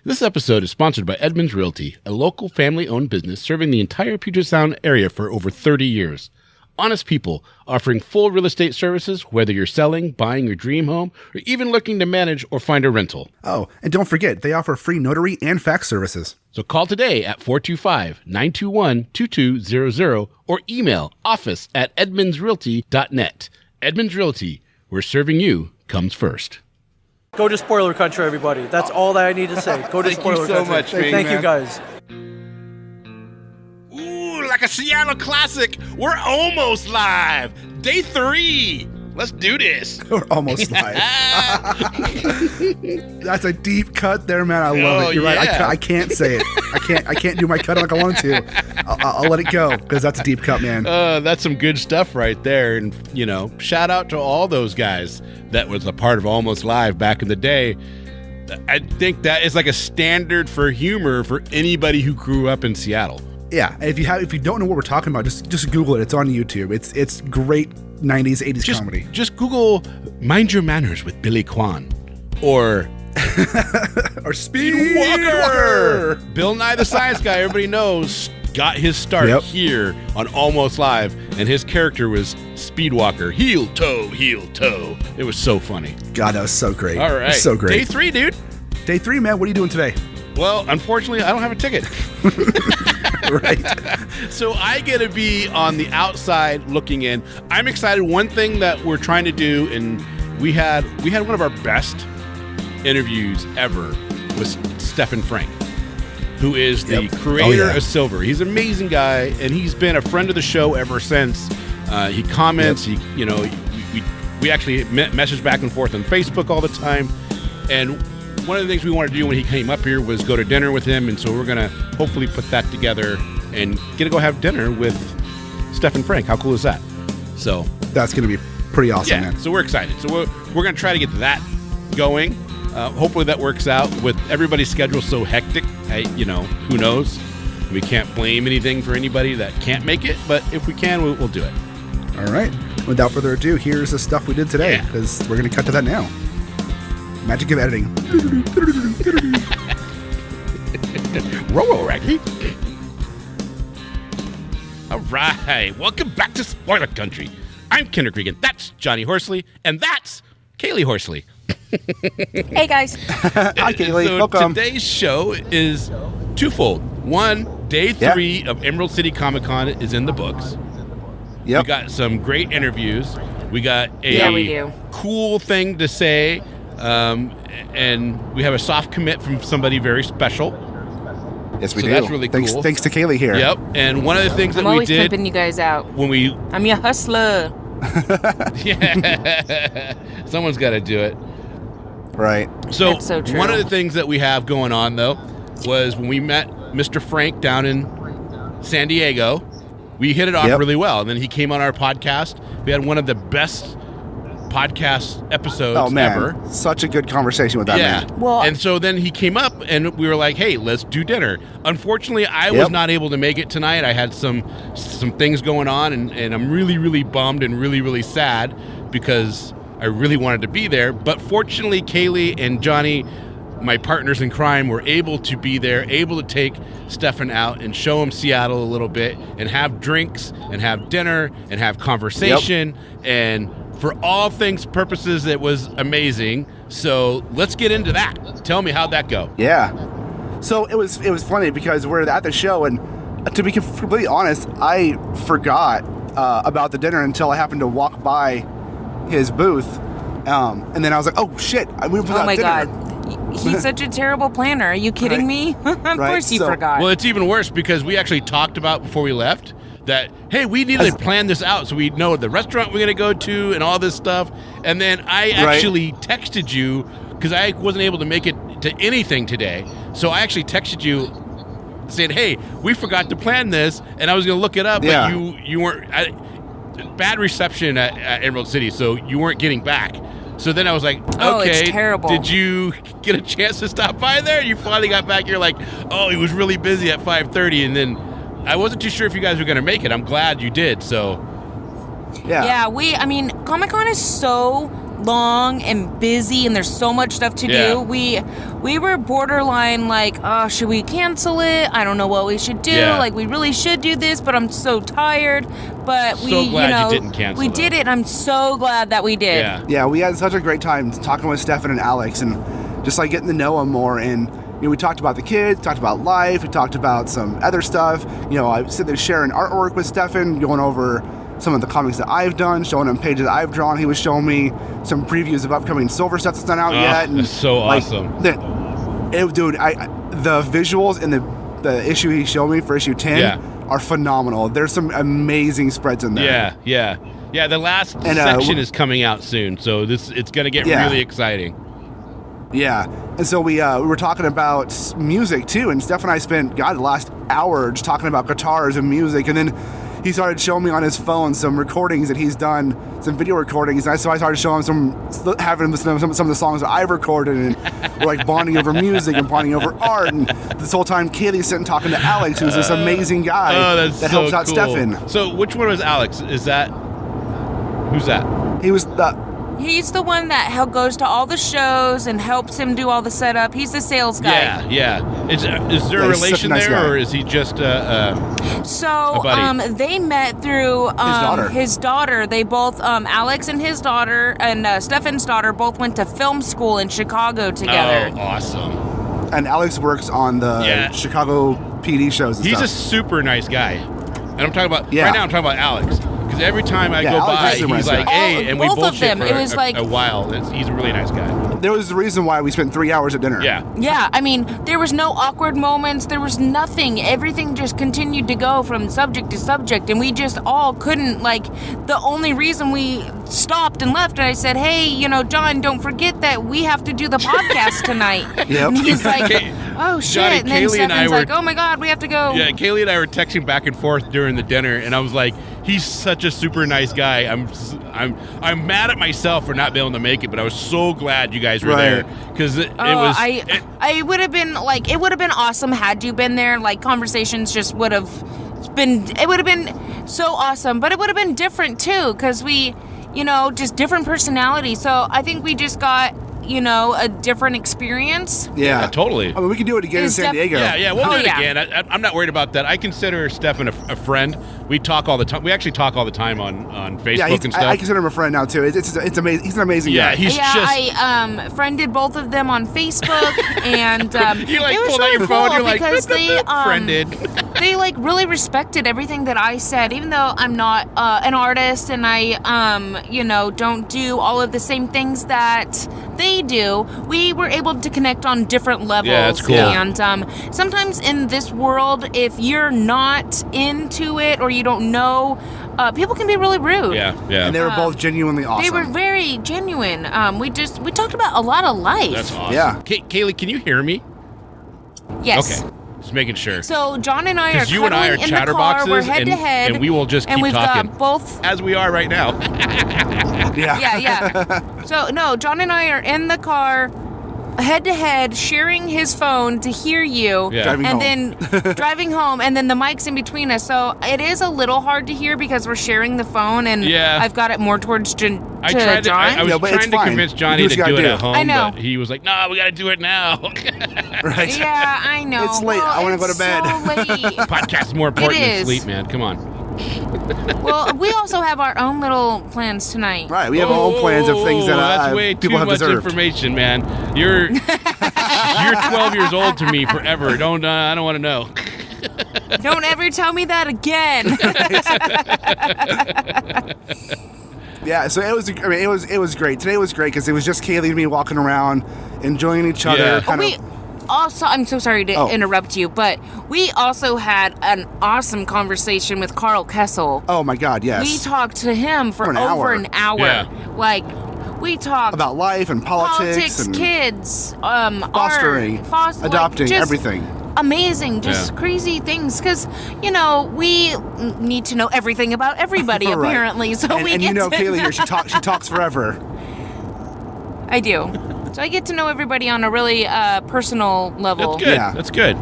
This episode is sponsored by Edmonds Realty, a local family-owned business serving the entire Puget Sound area for over 30 years. Honest people offering full real estate services, whether you're selling, buying your dream home, or even looking to manage or find a rental. Oh, and don't forget, they offer free notary and fax services. So call today at 425-921-2200 or email office@edmondsrealty.net. Edmonds Realty, where serving you comes first. Go to spoiler country, everybody. That's all that I need to say. Go to spoiler country. Much, Thank you, guys. Ooh, like a Seattle classic. We're almost live. Day 3. Let's do this. We're almost live. That's a deep cut there, man. I love it. You're right. I can't say it. I can't do my cut like I want to. I'll let it go because that's a deep cut, man. That's some good stuff right there. And, shout out to all those guys that was a part of Almost Live back in the day. I think that is like a standard for humor for anybody who grew up in Seattle. Yeah, and if you don't know what we're talking about, just Google it. It's on YouTube. It's great 90s, 80s comedy. Just Google Mind Your Manners with Billy Kwan or Speedwalker. Bill Nye the Science Guy, everybody knows, got his start here on Almost Live, and his character was Speedwalker. Heel toe, heel toe. It was so funny. God, that was so great. All right. So great. Day 3, dude. Day 3, man. What are you doing today? Well, unfortunately, I don't have a ticket. Right. So I get to be on the outside looking in. I'm excited. One thing that we're trying to do, and we had one of our best interviews ever with Stephan Franck, who is the creator of Silver. He's an amazing guy, and he's been a friend of the show ever since. He comments. We actually message back and forth on Facebook all the time, and one of the things we wanted to do when he came up here was go to dinner with him, and so we're going to hopefully put that together and get to go have dinner with Stephan Franck. How cool is that? So that's going to be pretty awesome, man. So we're excited. So we're going to try to get that going. Hopefully that works out with everybody's schedule so hectic. Who knows? We can't blame anything for anybody that can't make it, but if we can, we'll do it. All right. Without further ado, here's the stuff we did today, because we're going to cut to that now. Magic of editing. Roll, Raggy. All right. Welcome back to Spoiler Country. I'm Kenric, and that's Johnny Horsley, and that's Kaylie Horsley. Hey, guys. Hi, Kaylie. So welcome. Today's show is twofold. One, day 3 of Emerald City Comic Con is in the books. Yep. We got some great interviews. We got a cool thing to say. And we have a soft commit from somebody very special. Yes, we do. That's really cool. Thanks to Kaylie here. Yep. And one of the things that I'm we always did pimping you guys out. when I'm your hustler. yeah, someone's got to do it. Right. So, That's so true. One of the things that we have going on though was when we met Mr. Franck down in San Diego, we hit it off really well. And then he came on our podcast. We had one of the best podcast episodes ever. Such a good conversation with that man. Well, and so then he came up and we were like, hey, let's do dinner. Unfortunately, I was not able to make it tonight. I had some things going on, and I'm really, really bummed and really, really sad because I really wanted to be there. But fortunately, Kaylie and Johnny, my partners in crime, were able to be there, able to take Stefan out and show him Seattle a little bit and have drinks and have dinner and have conversation. And for all things purposes, it was amazing. So let's get into that. Tell me, how'd that go? Yeah. So it was funny because we're at the show, and to be completely honest, I forgot about the dinner until I happened to walk by his booth. And then I was like, oh, shit. We went oh, my dinner. God. He's such a terrible planner. Are you kidding me? Of course you forgot. Well, it's even worse because we actually talked about before we left that, hey, we need to plan this out so we know the restaurant we're going to go to and all this stuff. And then I actually texted you because I wasn't able to make it to anything today. So I actually texted you saying, hey, we forgot to plan this. And I was going to look it up, but you weren't. Bad reception at Emerald City, so you weren't getting back. So then I was like, okay, it's terrible. Did you get a chance to stop by there? You finally got back. You're like, oh, he was really busy at 5:30, and then I wasn't too sure if you guys were going to make it. I'm glad you did. So Yeah, Comic-Con is so long and busy, and there's so much stuff to do. We were borderline like, oh, should we cancel it? I don't know what we should do. Yeah. Like, we really should do this, but I'm so tired. But So glad you didn't cancel we it. did it. I'm so glad that we did. Yeah. Yeah, we had such a great time talking with Stefan and Alex and just like getting to know them more. And we talked about the kids, talked about life, we talked about some other stuff. I sit there sharing artwork with Stefan, going over some of the comics that I've done, showing him pages that I've drawn. He was showing me some previews of upcoming Silver stuff that's not out yet. And That's so awesome. the visuals in the issue he showed me for issue 10 are phenomenal. There's some amazing spreads in there. Yeah, the last section is coming out soon, so it's going to get really exciting. Yeah, and so we were talking about music too, and Steph and I spent the last hour just talking about guitars and music, and then he started showing me on his phone some recordings that he's done, some video recordings, and so I started showing him having him listen to some of the songs that I've recorded, and we're like bonding over music and bonding over art, and this whole time Kaylee's sitting talking to Alex, who's this amazing guy that helps out cool. Stefan. So which one was Alex? Who's that? He was He's the one that goes to all the shows and helps him do all the setup. He's the sales guy. Yeah. Is there a relation nice there, guy. or is he just So they met through his daughter. They both, Alex and his daughter and Stefan's daughter, both went to film school in Chicago together. Oh, awesome. and Alex works on the Chicago PD shows and He's stuff. a super nice guy. And I'm talking about, right now I'm talking about Alex. Because every time I go by, he's like, hey, and we both of bullshit them, for it was a while. He's a really nice guy. There was the reason why we spent 3 hours at dinner. Yeah, I mean, there was no awkward moments. There was nothing. Everything just continued to go from subject to subject, and we just all couldn't, the only reason we stopped and left, and I said, hey, John, don't forget that we have to do the podcast tonight. Yep. And he's like, oh, shit. Johnny, and then Kaylie and I Stefan's were, like, oh, my God, we have to go. Yeah, Kaylie and I were texting back and forth during the dinner, and I was like, he's such a super nice guy. I'm mad at myself for not being able to make it, but I was so glad you guys were there because it would have been it would have been awesome had you been there. Conversations just would have been so awesome, but it would have been different too because we, just different personalities. So I think we just got a different experience. Yeah, totally. I mean, we can do it again in San Diego. Yeah, we'll do it again. I'm not worried about that. I consider Stefan a friend. We talk all the time. We actually talk all the time on Facebook and stuff. I consider him a friend now too. It's amazing. He's an amazing guy. I friended both of them on Facebook, and you it was pulled really out your cool phone. You're like, because they friended. They really respected everything that I said, even though I'm not an artist and I don't do all of the same things that they do. We were able to connect on different levels. Yeah, that's cool. And sometimes in this world, if you're not into it or you don't know, people can be really rude. Yeah. And they were both genuinely awesome. They were very genuine. We talked about a lot of life. That's awesome. Yeah. Kaylie, can you hear me? Yes. Okay. Just making sure. So John and I are Because you and I are cuddling in the car. We're chatterboxes, head to head, and we will just keep and we've talking. got both. As we are right now. Yeah. So no, John and I are in the car, head to head, sharing his phone to hear you, then driving home, and then the mic's in between us. So it is a little hard to hear because we're sharing the phone, and I've got it more towards John. I was trying to convince Johnny to do it at home, I know. but he was like, "No, we got to do it now." Right? Yeah, I know. It's late. I want to go to bed. So late. Podcast is more important than sleep, man. Come on. Well, we also have our own little plans tonight. Right, we have our own plans of things that that's way people too have much deserved. information, man. You're 12 years old to me forever. I don't want to know. Don't ever tell me that again. Yeah, so it was great. Today was great because it was just Kaylie and me walking around, enjoying each other. I'm so sorry to interrupt you, but we also had an awesome conversation with Carl Kessel. Oh my God, yes. We talked to him for over an hour. Yeah. We talked about life and politics and kids, fostering, adopting, everything. Amazing, just crazy things, because we need to know everything about everybody apparently. So Kaylie here, she talks forever. I do. So I get to know everybody on a really personal level. That's good. That's good.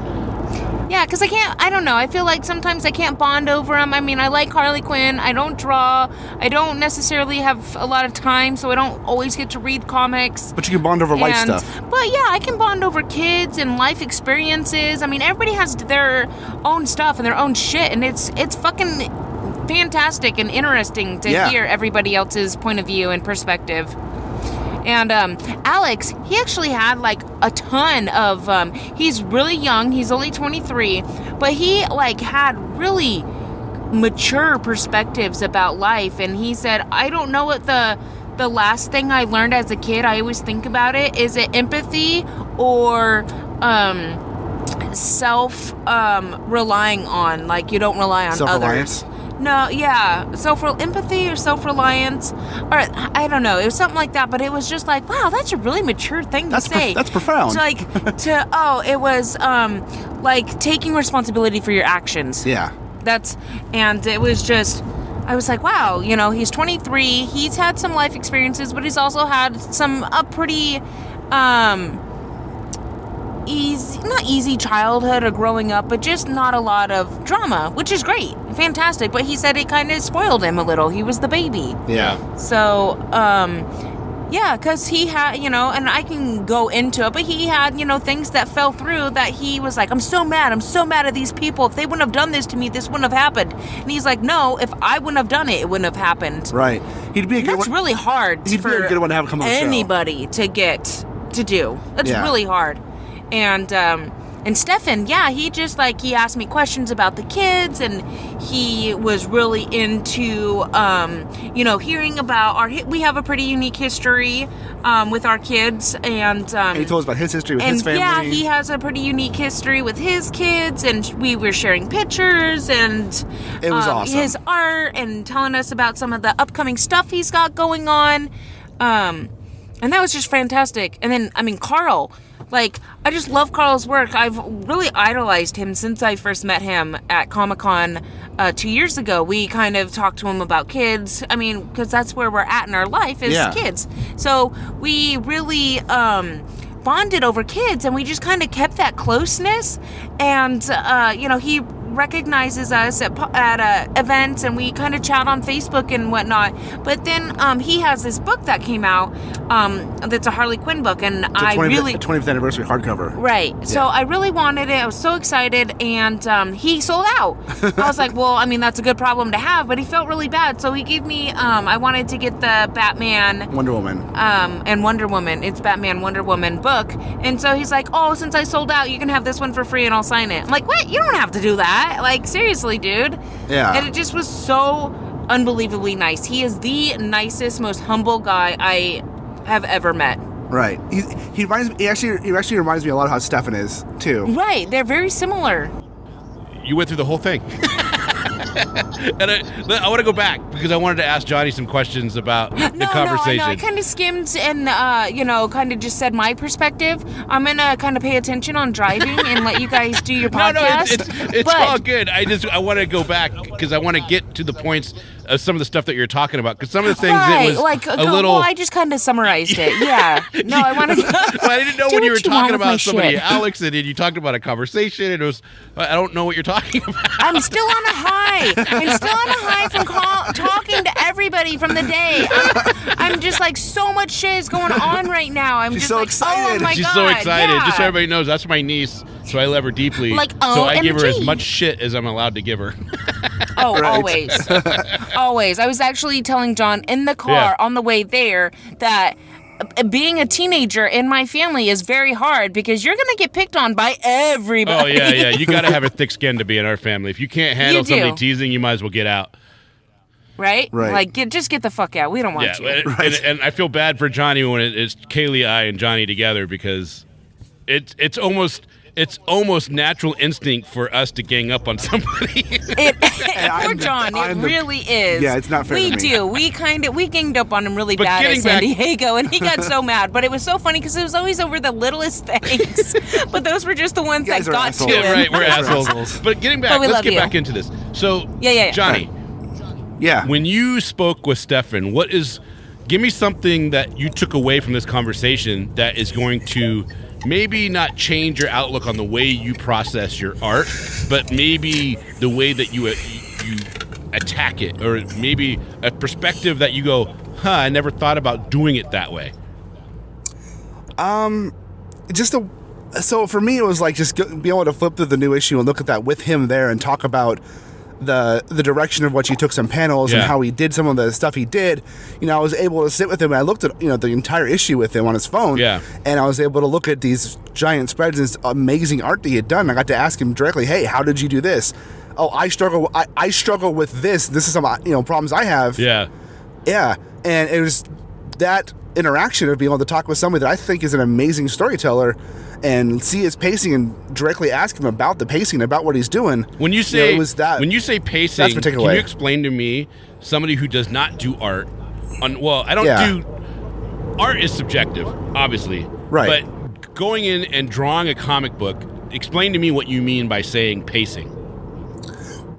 Yeah, Yeah, because I don't know. I feel like sometimes I can't bond over them. I mean, I like Harley Quinn. I don't draw. I don't necessarily have a lot of time, so I don't always get to read comics. But you can bond over life stuff. But yeah, I can bond over kids and life experiences. I mean, everybody has their own stuff and their own shit, and it's fucking fantastic and interesting to hear everybody else's point of view and perspective. And Alex, he actually had like a ton of, he's really young, he's only 23, but he like had really mature perspectives about life. And he said, I don't know what the last thing I learned as a kid, I always think about it, is it empathy or self-relying on, like you don't rely on others. No, yeah, empathy or self-reliance, or I don't know. It was something like that, but it was just like, wow, that's a really mature thing to say. That's profound. It was like taking responsibility for your actions. Yeah. And it was just, I was like, wow, you know, he's 23. He's had some life experiences, but he's also had some pretty not easy childhood or growing up, but just not a lot of drama, which is great, fantastic. But he said it kind of spoiled him a little. He was the baby. Yeah. So, yeah, because he had, you know, and I can go into it, but he had, you know, things that fell through that he was like, I'm so mad at these people. If they wouldn't have done this to me, this wouldn't have happened. And he's like, no, if I wouldn't have done it, it wouldn't have happened. Right. He'd be a good one. That's really hard He'd for be a good one to have come on the show. Anybody to get to do. That's really hard. And Stefan, yeah, he just like, he asked me questions about the kids, and he was really into, you know, hearing about we have a pretty unique history, with our kids, and he told us about his history with his family. Yeah, he has a pretty unique history with his kids, and we were sharing pictures, and it was awesome. His art, and telling us about some of the upcoming stuff he's got going on, and that was just fantastic. And then, I mean, Carl, like, I just love Carl's work. I've really idolized him since I first met him at Comic-Con 2 years ago. We kind of talked to him about kids. I mean, because that's where we're at in our life is kids. So we really bonded over kids, and we just kind of kept that closeness. And, you know, he recognizes us at events, and we kind of chat on Facebook and whatnot. But then he has this book that came out that's a Harley Quinn book, and it's a 20th anniversary hardcover. Right. So I really wanted it. I was so excited, and he sold out. I was like, well, I mean, that's a good problem to have, but he felt really bad. So he gave me, I wanted to get the Batman, Wonder Woman, and Wonder Woman. It's Batman, Wonder Woman book. And so he's like, oh, since I sold out, you can have this one for free and I'll sign it. I'm like, what? You don't have to do that. Like, seriously, dude. Yeah. And it just was so unbelievably nice. He is the nicest, most humble guy I have ever met. Right. He actually reminds me a lot of how Stefan is too. Right. They're very similar. You went through the whole thing. And I want to go back because I wanted to ask Johnny some questions about the conversation. No, I kind of skimmed and, you know, kind of just said my perspective. I'm going to kind of pay attention on driving and let you guys do your podcast. No, it's all good. I want to go back because I want to get to the points of some of the stuff that you're talking about. Because some of the things it was like, a little... Well, I just kind of summarized it. Yeah. No, I want to... Well, I didn't know when you were talking about somebody, Alex, and you talked about a conversation, and it was... I don't know what you're talking about. I'm still on a high. I'm still on a high from talking to everybody from the day. I'm just like, so much shit is going on right now. I'm She's just so like, excited. Oh my God. She's so excited. Yeah. Just so everybody knows, that's my niece, so I love her deeply. Like, so I give her as OMG. much shit as I'm allowed to give her. Oh, Right. always. Always. I was actually telling John in the car on the way there that being a teenager in my family is very hard because you're going to get picked on by everybody. Oh, yeah. You got to have a thick skin to be in our family. If you can't handle somebody teasing, you might as well get out. Right? Right. Like, just get the fuck out. We don't want you. And I feel bad for Johnny when it's Kaylie, I, and Johnny together because it's almost natural instinct for us to gang up on somebody. Poor John, it really is. Yeah, it's not fair We to me. do. We ganged up on him really bad getting at San back- Diego, and he got so mad. But it was so funny because it was always over the littlest things. But those were just the ones You that guys are got assholes. to Yeah, him. right, we're assholes. But getting back, But we let's love get you. back into this. So, Yeah. Johnny, Yeah. when you spoke with Stefan, give me something that you took away from this conversation that is going to maybe not change your outlook on the way you process your art, but maybe the way that you attack it, or maybe a perspective that you go, I never thought about doing it that way? So for me, it was like just be able to flip through the new issue and look at that with him there and talk about the direction of which he took some panels and how he did some of the stuff he did. I was able to sit with him and I looked at the entire issue with him on his phone. Yeah. And I was able to look at these giant spreads and this amazing art that he had done. I got to ask him directly, hey, how did you do this? Oh, I struggle with this. This is some problems I have. Yeah. Yeah. And it was that interaction of being able to talk with somebody that I think is an amazing storyteller and see his pacing and directly ask him about the pacing, about what he's doing. When you say when you say pacing, can you explain to me, somebody who does not do art? Art is subjective, obviously. Right. But going in and drawing a comic book, explain to me what you mean by saying pacing.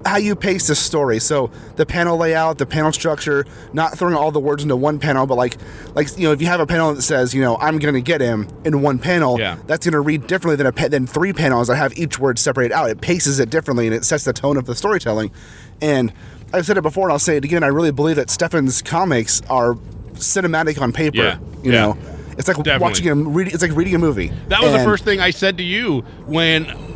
How you pace the story. So the panel layout, the panel structure, not throwing all the words into one panel, but like if you have a panel that says, I'm going to get him in one panel, that's going to read differently than three panels that have each word separated out. It paces it differently and it sets the tone of the storytelling. And I've said it before and I'll say it again. I really believe that Stefan's comics are cinematic on paper. You know, it's like watching it's like reading a movie. That was the first thing I said to you when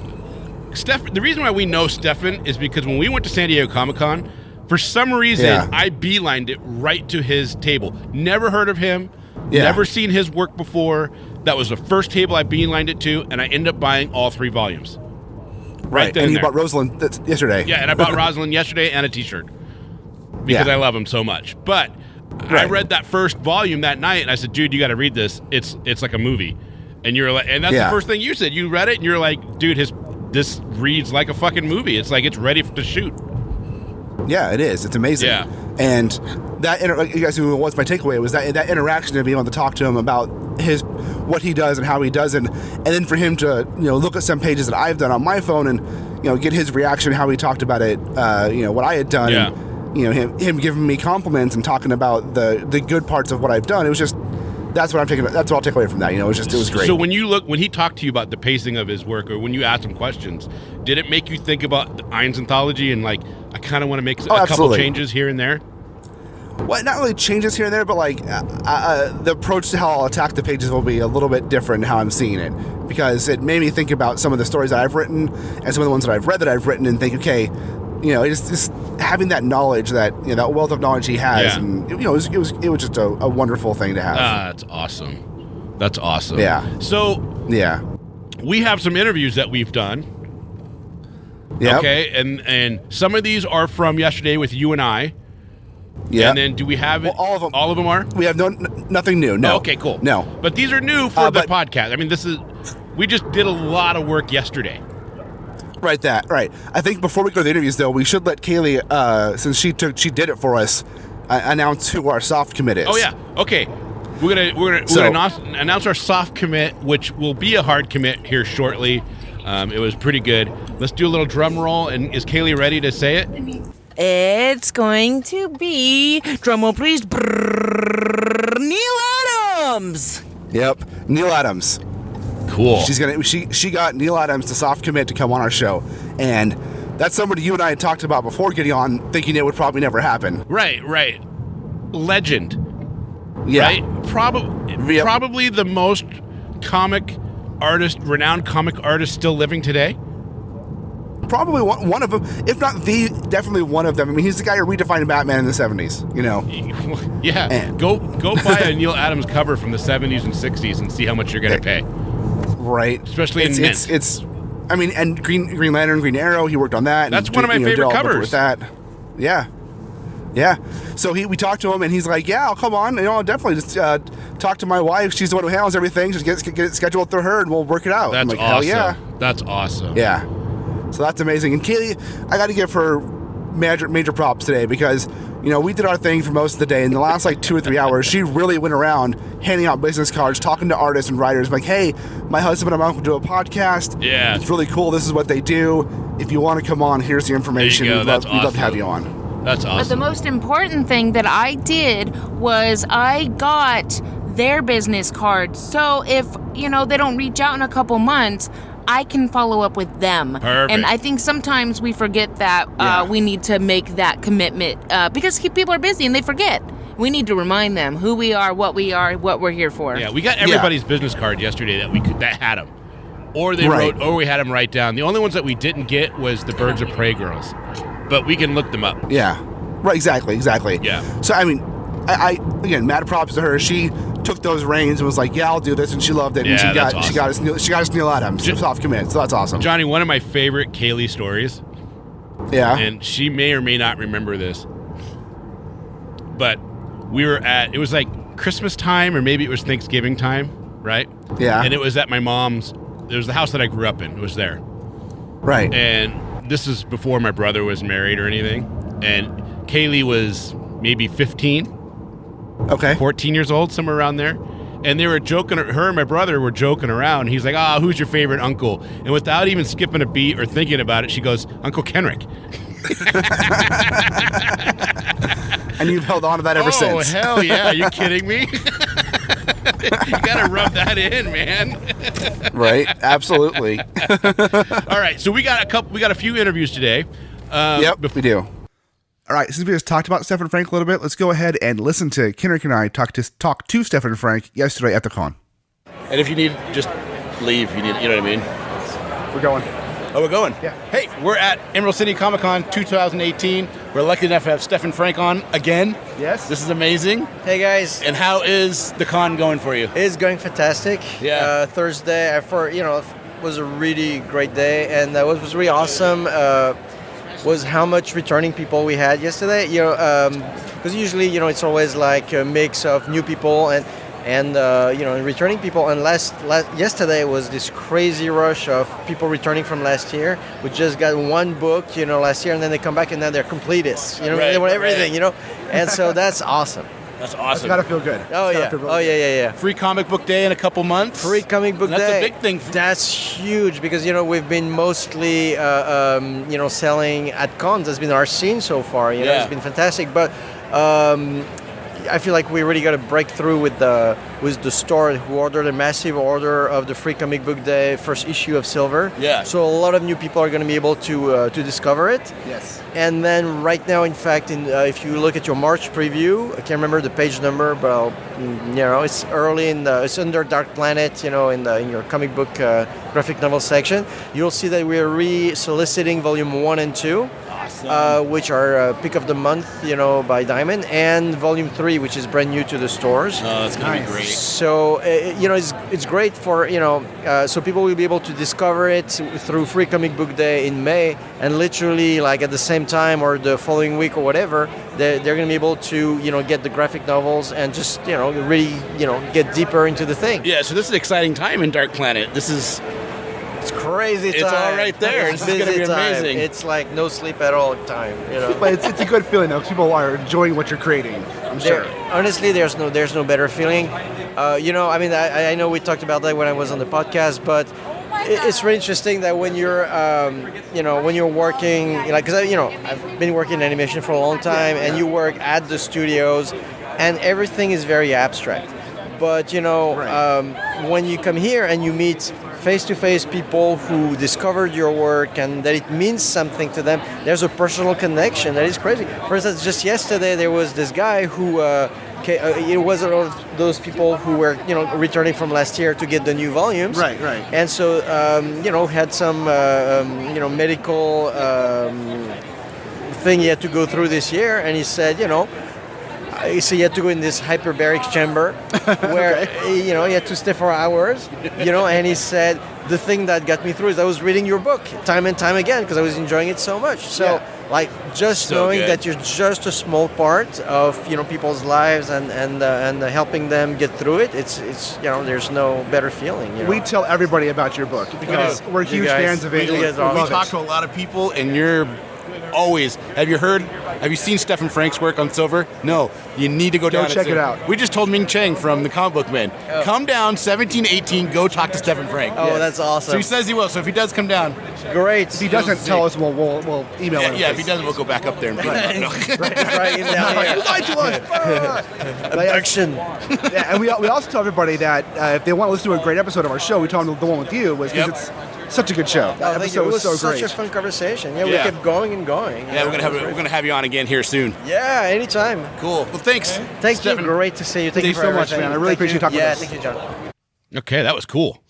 the reason why we know Stefan is because when we went to San Diego Comic-Con, for some reason, I beelined it right to his table. Never heard of him, never seen his work before. That was the first table I beelined it to, and I ended up buying all 3 volumes. Right then. And you bought Rosalind yesterday. Yeah, and I bought Rosalind yesterday and a t-shirt because I love him so much. But I read that first volume that night, and I said, dude, you got to read this. It's like a movie. And you're like, and that's the first thing you said. You read it, and you're like, dude, this reads like a fucking movie. It's like it's ready to shoot. Yeah, it is. It's amazing. Yeah. And that, you guys, what's my takeaway was that interaction of being able to talk to him about what he does and how he does it, and then for him to look at some pages that I've done on my phone and get his reaction, how he talked about it, what I had done, and him giving me compliments and talking about the good parts of what I've done. It was just. That's what I'm taking. That's what I'll take away from that. It was great. So when he talked to you about the pacing of his work, or when you asked him questions, did it make you think about the Ein's anthology and I kind of want to make a couple changes here and there? Well, not really changes here and there, but the approach to how I'll attack the pages will be a little bit different in how I'm seeing it, because it made me think about some of the stories that I've written and some of the ones that I've read that I've written, and think, okay, just having that knowledge, that that wealth of knowledge he has, and it was just a wonderful thing to have. That's awesome. That's awesome. Yeah. So we have some interviews that we've done. Yeah. Okay, and some of these are from yesterday with you and I. Yeah. And then do we have it? Well, all of them. All of them are? We have nothing new. No. Oh, okay, cool. No. But these are new for the podcast. I mean, we just did a lot of work yesterday. Right. I think before we go to the interviews, though, we should let Kaylie, since she did it for us, announce who our soft commit is. Oh yeah. Okay. We're gonna announce our soft commit, which will be a hard commit here shortly. It was pretty good. Let's do a little drum roll. And is Kaylie ready to say it? It's going to be, drum roll please, Neil Adams. Yep, Neil Adams. Cool. She got Neil Adams to soft commit to come on our show, and that's somebody you and I had talked about before getting on, thinking it would probably never happen. Right. Legend. Yeah. Right? Probably the most renowned comic artist still living today. Probably one of them, if not definitely one of them. I mean, he's the guy who redefined Batman in the 70s, Yeah. And go buy a Neil Adams cover from the 70s and 60s and see how much you're going to pay. Right. Especially in mint. And Green Lantern, Green Arrow, he worked on that. That's one of my favorite covers. With that. Yeah. Yeah. So we talked to him, and he's like, yeah, I'll come on. I'll definitely just talk to my wife. She's the one who handles everything. Just get it scheduled through her, and we'll work it out. That's awesome. Hell yeah. That's awesome. Yeah. So that's amazing. And Kaylie, I got to give her major props today, because we did our thing for most of the day. In the last 2 or 3 hours, she really went around handing out business cards, talking to artists and writers, like, hey, my husband and my uncle do a podcast. Yeah. It's really cool. This is what they do. If you want to come on, here's the information. We'd love to have you on. That's awesome. But the most important thing that I did was I got their business cards. So if, you know, they don't reach out in a couple months, I can follow up with them. Perfect. And I think sometimes we forget that we need to make that commitment because people are busy and they forget. We need to remind them who we are, what we're here for. Yeah, we got everybody's business card yesterday that had them. Or they wrote, or we had them write down. The only ones that we didn't get was the Birds of Prey girls. But we can look them up. Yeah. Right, exactly. Yeah. So, I mean, I again, mad props to her. She took those reins and was like, yeah, I'll do this, and she loved it. Yeah, and that's awesome. she got us Neil Adams. Soft commit, so that's awesome. Johnny, one of my favorite Kaylie stories, Yeah. and she may or may not remember this, but we were it was like Christmas time, or maybe it was Thanksgiving time, right? Yeah. And it was at my mom's. It was the house that I grew up in. It was there. Right. And this is before my brother was married or anything. And Kaylie was maybe 15, Okay. 14 years old, somewhere around there. And they were joking, her and my brother were joking around. He's like, who's your favorite uncle? And without even skipping a beat or thinking about it, she goes, Uncle Kenric. And you've held on to that ever since. Oh, hell yeah. Are you kidding me? You got to rub that in, man. Right. Absolutely. All right. So we got a few interviews today. Yep, we do. All right, since we just talked about Stephan Franck a little bit, let's go ahead and listen to Kenric and I talk to Stephan Franck yesterday at the con. And if you need, just leave. You know what I mean? We're going. Oh, we're going? Yeah. Hey, we're at Emerald City Comic Con 2018. We're lucky enough to have Stephan Franck on again. Yes. This is amazing. Hey guys, And how is the con going for you? it's going fantastic. Yeah. Thursday, was a really great day, and what was really awesome was how much returning people we had yesterday. Because usually, it's always like a mix of new people and returning people. And yesterday was this crazy rush of people returning from last year. We just got one book, last year, and then they come back and then they're completists. They want everything, and so that's awesome. That's It's awesome. got to feel good. Oh yeah. Yeah. Free comic book day in a couple months. Free comic book That's day. a big thing. That's huge because we've been mostly selling at cons. That's been our scene so far. Yeah. It's been fantastic. But I feel like we really got a breakthrough with the store who ordered a massive order of the Free Comic Book Day first issue of Silver. Yeah. So a lot of new people are going to be able to discover it. Yes. And then right now, in fact, if you look at your March preview, I can't remember the page number, but it's early it's under Dark Planet, in your comic book graphic novel section. You'll see that we are re-soliciting volume 1 and 2. Which are pick of the month, by Diamond, and Volume 3, which is brand new to the stores. Oh, that's going to be great. So, it's great for, so people will be able to discover it through Free Comic Book Day in May, and literally, like at the same time or the following week or whatever, they're going to be able to, get the graphic novels and just, really, get deeper into the thing. Yeah, so this is an exciting time in Dark Planet. It's crazy time. It's all right there. It's This is gonna be busy time. amazing. It's like no sleep at all time, But it's a good feeling, though, 'cause people are enjoying what you're creating, I'm sure. Honestly, there's no better feeling. I know we talked about that when I was on the podcast, but it's really interesting that when you're, when you're working, because I've been working in animation for a long time, and you work at the studios, and everything is very abstract. But when you come here and you meet face-to-face people who discovered your work and that it means something to them, there's a personal connection that is crazy. For instance, just yesterday there was this guy who it was one of those people who were returning from last year to get the new volumes. Right. And so had some medical thing he had to go through this year, and he said so he had to go in this hyperbaric chamber where he had to stay for hours, and he said the thing that got me through is I was reading your book time and time again because I was enjoying it so much. So just So knowing good. that you're just a small part of people's lives and helping them get through it, it's there's no better feeling. We tell everybody about your book because we're huge guys fans of it. really We is awesome. love We talk it. to a lot of people, and your always. Have you seen Stephan Franck's work on silver? No. You need to go down and check see it out. We just told Ming Chen from the Comic Book Men, come down 1718, go talk to Stephan Franck. Oh, that's awesome. So he says he will. So if he does come down, Great. If he doesn't tell us, we'll email him. if he doesn't, we'll go back up there and Right, You lied to us. Abduction. Yeah, and we also tell everybody that if they want to listen to a great episode of our show, we tell them the one with you was because it's such a good show. That Thank you. episode It was so such great. a fun conversation. Yeah, we Yeah. kept going and going. Yeah, we're gonna have you on again here soon. Yeah, anytime. Cool. Well, thanks. Thank Stephan. you. Great to see you. Thank Thank you you for so much, everything. man. I really Thank appreciate you. talking Yeah, with us. thank you, John. Okay, that was cool.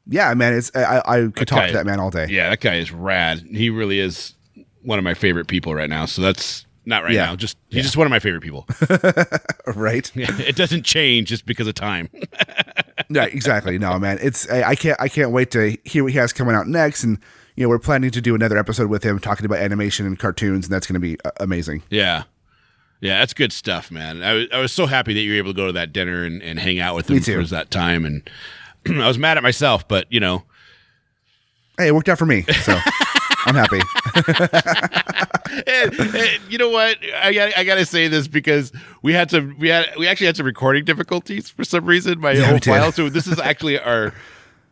Yeah, man. I could talk Okay. to that man all day. Yeah, that guy is rad. He really is one of my favorite people right now. So that's not right Yeah. now. He's just one of my favorite people. Right? Yeah, it doesn't change just because of time. Yeah, exactly. No, man. I can't wait to hear what he has coming out next, and we're planning to do another episode with him talking about animation and cartoons, and that's going to be amazing. Yeah. Yeah, that's good stuff, man. I was so happy that you were able to go to that dinner and hang out with him Me too. for that time. And I was mad at myself, but Hey, it worked out for me, so I'm happy. and you know what? I gotta say this because we actually had some recording difficulties for some reason. My Yeah, whole we did. file. So this is actually our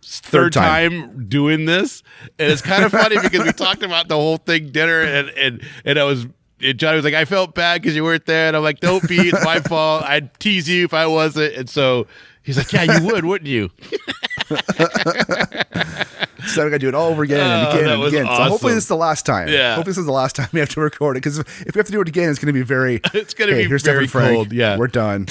third time doing this, and it's kind of funny because we talked about the whole thing dinner, and Johnny was like, I felt bad because you weren't there, and I'm like, don't be, it's my fault. I'd tease you if I wasn't, and so he's like, yeah, you would, wouldn't you? So we got to do it all over again and again that and was again. So awesome. hopefully this is the last time. Yeah. Hopefully this is the last time we have to record it, because if we have to do it again, it's going to be very. It's gonna be here's very Stephan Franck. cold, yeah. We're done.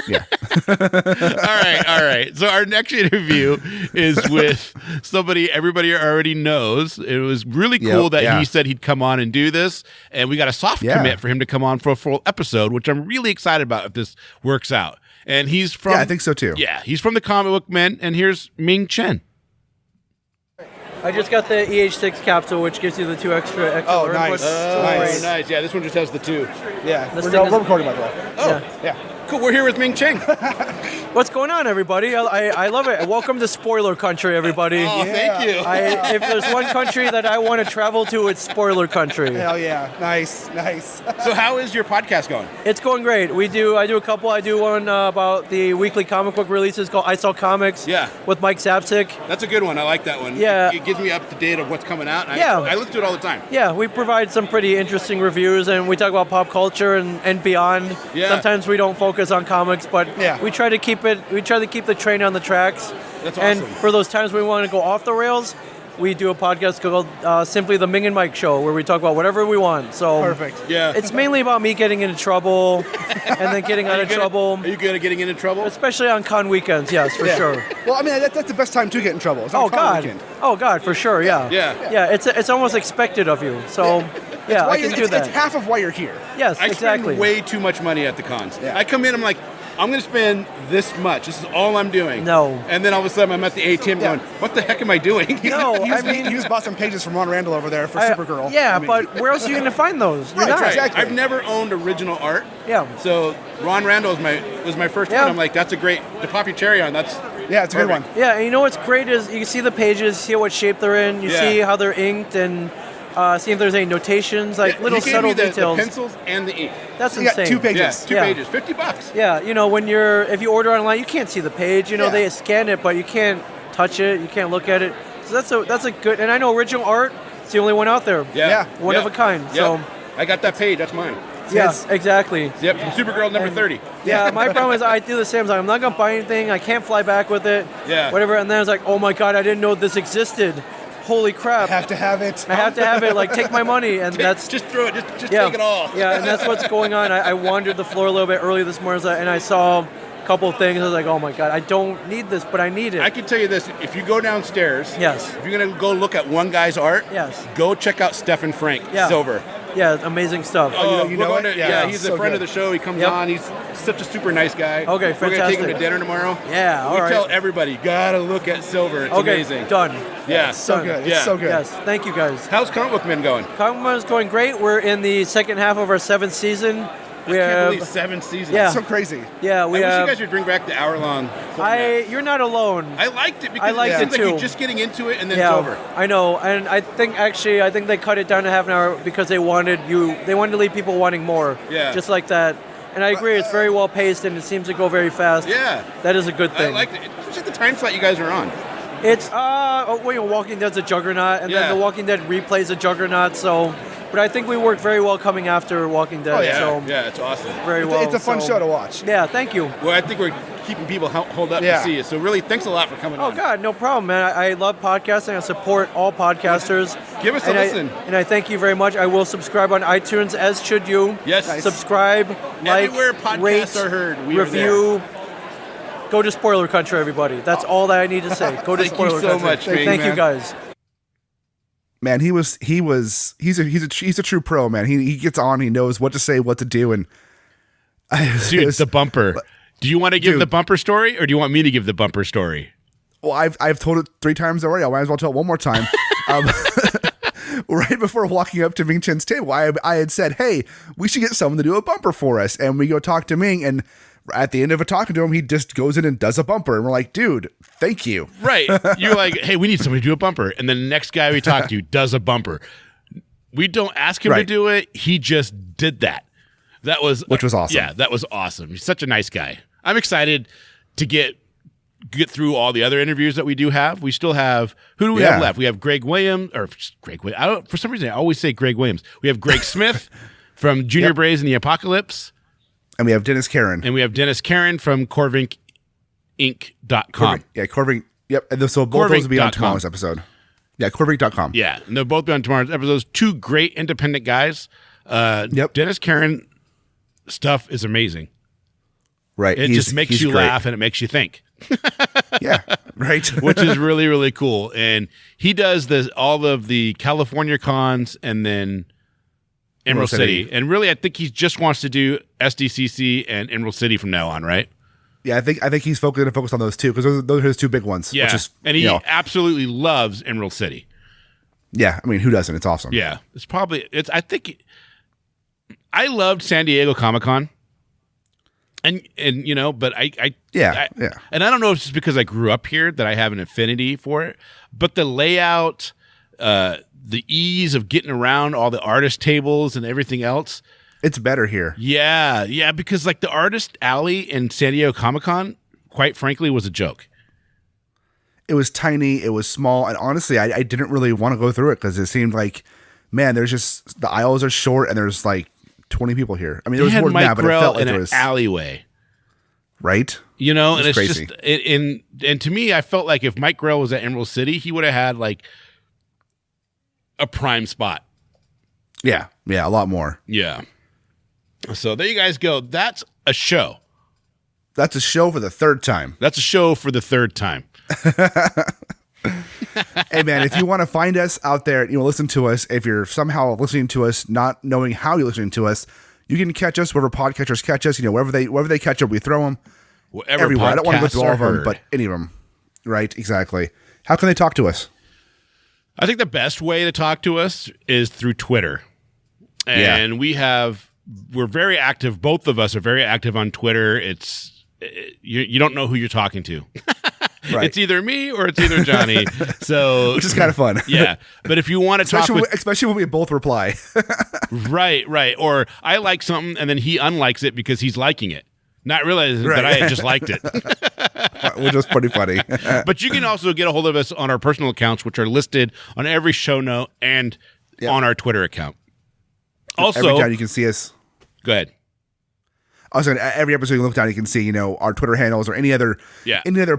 Yeah. All right. So our next interview is with somebody everybody already knows. It was really cool Yep, that yeah. he said he'd come on and do this, and we got a soft Yeah. commit for him to come on for a full episode, which I'm really excited about if this works out. And he's from Yeah, I think so too. Yeah, he's from the Comic Book Men, and here's Ming Chen. I just got the EH6 capsule, which gives you the 2 extra Oh, inputs. nice. So Nice. great. Nice. Yeah, this one just has the 2. Yeah. This We're thing is- recording, by the way. Oh, Yeah. cool. We're here with Ming Chen. What's going on, everybody? I love it. Welcome to spoiler country, everybody. Oh, thank you. If there's one country that I want to travel to, it's spoiler country. Hell yeah. Nice. Nice. So how is your podcast going? It's going great. I do a couple. I do one about the weekly comic book releases called I Sell Comics. Yeah. With Mike Zapsik. That's a good one. I like that one. Yeah. It gives me up to date of what's coming out. And Yeah. I look to it all the time. Yeah, we provide some pretty interesting reviews, and we talk about pop culture and beyond. Yeah. Sometimes we don't focus on comics, but Yeah. we try to keep the train on the tracks. That's And awesome. for those times we want to go off the rails, we do a podcast called simply the Ming and Mike Show, where we talk about whatever we want. So Perfect. Yeah. it's mainly about me getting into trouble and then getting out of trouble, Are you good at getting into trouble? especially on con weekends. Yes, for Yeah. sure. Well, I mean, that's the best time to get in trouble. It's on Oh a con God. weekend. Oh God, for sure. Yeah. Yeah. Yeah. It's almost expected of you. So yeah, Why I can you're- do that. It's half of why you're here. Yes, I exactly. spend way too much money at the cons. Yeah. I come in, I'm like, I'm going to spend this much. This is all I'm doing. No. And then all of a sudden I'm at the ATM Yeah. going, what the heck am I doing? No, He I just, mean, he just bought some pages from Ron Randall over there for I- Supergirl. Yeah, I mean, but where else are you going to find those? You're Right, not. right. Exactly. I've never owned original art. Yeah. So Ron Randall was my first Yeah. one. I'm like, that's a great, to pop your cherry on, that's yeah, it's a good one. perfect. Yeah, and you know what's great is you can see the pages, see what shape they're in, you Yeah. see how they're inked, and see if there's any notations, like Yeah, little he gave subtle me the details. pencils and the ink. That's You got insane. 2 pages. Yeah, 2 Yeah. pages, $50. Yeah, if you order online, you can't see the page. Yeah. They scan it, but you can't touch it, you can't look at it. So that's a good. And I know original art. It's the only one out there. Yeah. One of a kind. Yeah. So I got that page, that's mine. yeah, his. exactly. Yep, from Supergirl number 30. Yeah, my problem is I do the same thing. I'm not gonna buy anything. I can't fly back with it. Yeah. Whatever. And then I was like, oh my god, I didn't know this existed. Holy crap! Have to have it. I have to have it. Like, take my money, and that's Just throw it, just yeah, take it all. yeah, and that's what's going on. I wandered the floor a little bit early this morning, and I saw a couple of things. I was like, oh my god, I don't need this, but I need it. I can tell you this, if you go downstairs, Yes. if you're going to go look at one guy's art, Yes. go check out Stephan Franck, Yeah. Silver. Yeah, amazing stuff. you know we're going it? to- Yeah, yeah, he's so a friend good. of the show. He comes Yep. on. He's such a super nice guy. Okay, We're going to take him fantastic. to dinner tomorrow. Yeah, all we right. tell everybody, you got to look at Silver. It's Okay, amazing. done. Yeah. So Done. good. It's Yeah. so good. Yes, thank you guys. How's Comic Book Men going? Comic Con is going great. We're in the second half of our 7th season. We I can't have. believe 7 seasons. Yeah. So crazy. Yeah, I we wish you have. guys would bring back the hour-long format. You're not alone. I liked it because I liked it seems it like too. you're just getting into it and then Yeah, it's over. I know, and I think they cut it down to half an hour because they wanted to leave people wanting more. Yeah. Just like that. And I agree, it's very well paced and it seems to go very fast. Yeah. That is a good I thing. liked it. Especially the time slot you guys are on. It's Walking Dead's a juggernaut, and Yeah. then The Walking Dead replays a juggernaut. So, but I think we worked very well coming after Walking Dead. Oh, yeah. So Yeah, it's awesome. very well. It's a fun so- show to watch. Yeah, thank you. Well, I think we're keeping people holed up Yeah. to see it. So really, thanks a lot for coming Oh on. God, no problem, man. I love podcasting. I support all podcasters. Give us a and listen. And I thank you very much. I will subscribe on iTunes, as should you. Yes. Nice. Subscribe, like, Everywhere podcasts rate, are heard, we are review. Go to Spoiler Country, everybody. That's all that I need to say. Go to Thank you Spoiler so Country. much, Ming, Thank you, man. guys. Man, he's a true pro, man. He gets on, he knows what to say, what to do, and Dude, the bumper. Do you want to give Dude. the bumper story, or do you want me to give the bumper story? well, I've told it 3 times already. I might as well tell it one more time. Right before walking up to Ming Chen's table, I had said, "Hey, we should get someone to do a bumper for us." And we go talk to Ming, and at the end of it talking to him, he just goes in and does a bumper, and we're like, "Dude, thank you." Right. You're like, hey, we need somebody to do a bumper. And then the next guy we talk to does a bumper. We don't ask him to Right. do it. He just did that. Which was awesome. Yeah, that was awesome. He's such a nice guy. I'm excited to get through all the other interviews that we do have. We still have, who do we have left? We have Greg Williams, for some reason I always say Greg Williams. We have Greg Smith from Junior Braves in the Apocalypse. And we have Dennis Karen. And we have Dennis Karen from CorvinkInc.com. Corvink. Yep. And so both of those will be on Corvink.com. tomorrow's episode. Yeah, Corvink.com. Yeah, and they'll both be on tomorrow's episodes. 2 great independent guys. Dennis Karen stuff is amazing. Right. It just makes you laugh and it makes you think. Yeah, right. Which is really, really cool. And he does all of the California cons and then Emerald City. And really, I think he just wants to do SDCC and Emerald City from now on, right? Yeah, I think he's going to focus on those 2 because those are his 2 big ones. Yeah, Which is, and he absolutely loves Emerald City. Yeah, I mean, who doesn't? It's awesome. Yeah, I think I loved San Diego Comic-Con. And but I and I don't know if it's just because I grew up here that I have an affinity for it, but the layout, the ease of getting around all the artist tables and everything else, it's better here. Yeah, because like the artist alley in San Diego Comic-Con, quite frankly, was a joke. It was tiny, it was small, and honestly, I didn't really want to go through it because it seemed like, man, there's just the aisles are short and there's like 20 people here. I mean, there was more than that, but it felt like in it an was alleyway, right. And it's crazy. just and to me, I felt like if Mike Grell was at Emerald City, he would have had like a prime spot. Yeah, a lot more. Yeah. So there you guys go. That's a show. That's a show for the 3rd time. That's a show for the 3rd time. Hey man, if you want to find us out there, listen to us. If you're somehow listening to us, not knowing how you're listening to us, you can catch us wherever podcatchers catch us. Wherever they catch up, we throw them. Everywhere. I don't want to go through all of them, but any of them. Right? Exactly. How can they talk to us? I think the best way to talk to us is through Twitter. And we're very active. Both of us are very active on Twitter. You don't know who you're talking to. Right. It's either me or it's either Johnny. So which is kind of fun. Yeah. But if you want to talk especially when we both reply. Right. Or I like something and then he unlikes it because he's liking it, not realizing that I had just liked it. Which was pretty funny. But you can also get a hold of us on our personal accounts, which are listed on every show note and on our Twitter account. Also, every time you can see us. Go ahead. Also, every episode you look down, you can see, our Twitter handles or any other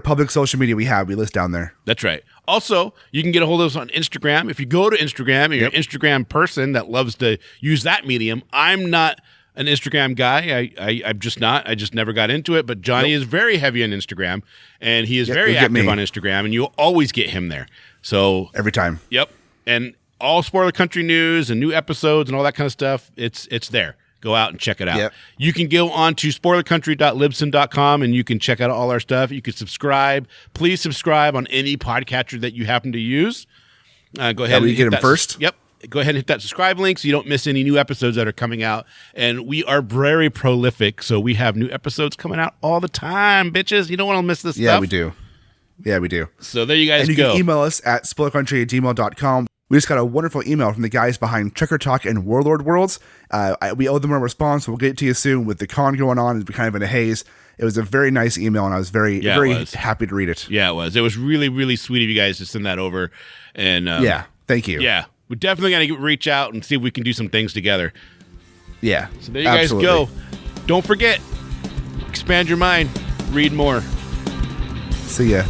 public social media we have. We list down there. That's right. Also, you can get a hold of us on Instagram. If you go to Instagram and you're an Instagram person that loves to use that medium, I'm not an Instagram guy. I'm just not. I just never got into it. But Johnny is very heavy on Instagram, and he is very active on Instagram, and you'll always get him there. So every time. Yep. And all Spoiler Country news and new episodes and all that kind of stuff, it's there. Go out and check it out. Yep. You can go on to spoilercountry.libsyn.com and you can check out all our stuff. You can subscribe. Please subscribe on any podcatcher that you happen to use. Go ahead. You get them first? Yep. go ahead and hit that subscribe link so you don't miss any new episodes that are coming out. And we are very prolific, so we have new episodes coming out all the time, bitches. You don't want to miss this stuff. Yeah, we do. Yeah, we do. So there you guys and you go. can email us at spoilercountry@gmail.com. We just got a wonderful email from the guys behind Checker Talk and Warlord Worlds. We owe them a response. We'll get it to you soon. With the con going on, it's kind of in a haze. It was a very nice email, and I was very happy to read it. Yeah, it was. It was really, really sweet of you guys to send that over. And yeah, thank you. Yeah, we're definitely going to reach out and see if we can do some things together. Yeah. So there you guys go. Don't forget, expand your mind, read more. See ya.